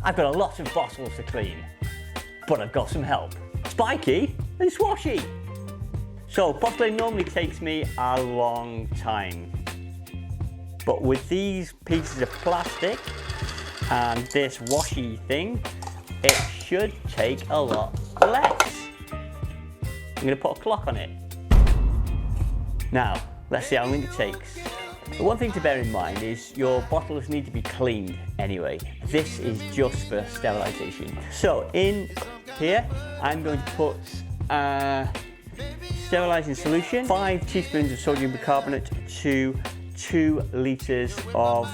I've got a lot of bottles to clean, but I've got some help. Spiky and Swashy. So bottling normally takes me a long time, but with these pieces of plastic and this washy thing, it should take a lot less. I'm going to put a clock on it. Now, let's see how long it takes. The one thing to bear in mind is your bottles need to be cleaned anyway. This is just for sterilisation. So in here, I'm going to put sterilising solution, 5 teaspoons of sodium bicarbonate to 2 litres of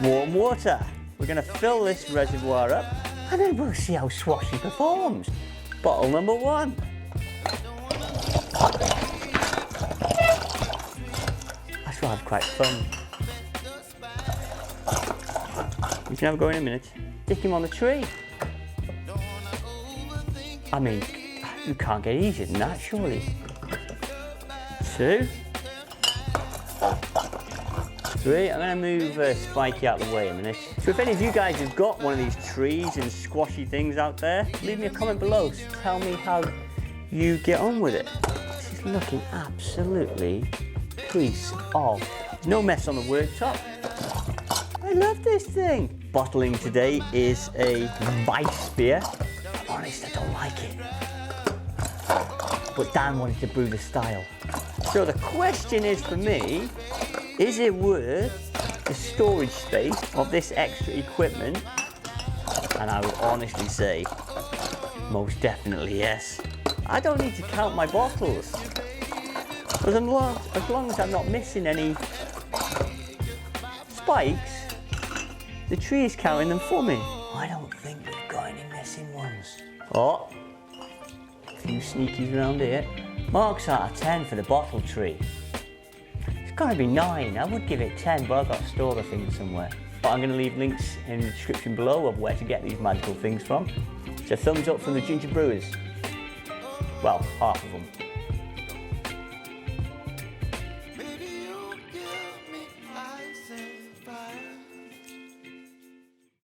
warm water. We're going to fill this reservoir up and then we'll see how Swashy performs. Bottle number 1. That's rather quite fun. You can have a go in a minute. Stick him on the tree. I mean, you can't get easier than that, surely. 2. 3. I'm going to move Spiky out of the way a minute. So if any of you guys have got one of these trees and squashy things out there, leave me a comment below. So tell me how you get on with it. This is looking absolutely piece of. No mess on the worktop. I love this thing. Bottling today is a vice beer. I'm honest, I don't like it. But Dan wanted to brew the style. So the question is for me, is it worth the storage space of this extra equipment? And I would honestly say, most definitely yes. I don't need to count my bottles. As long as I'm not missing any spikes, the tree is counting them for me. I don't think we've got any missing ones. Oh, a few sneakies around here. Marks out of 10 for the bottle tree. It's got to be 9. I would give it 10, but I've got to store the thing somewhere. But I'm going to leave links in the description below of where to get these magical things from. So thumbs up from the Ginger Brewers. Well, half of them.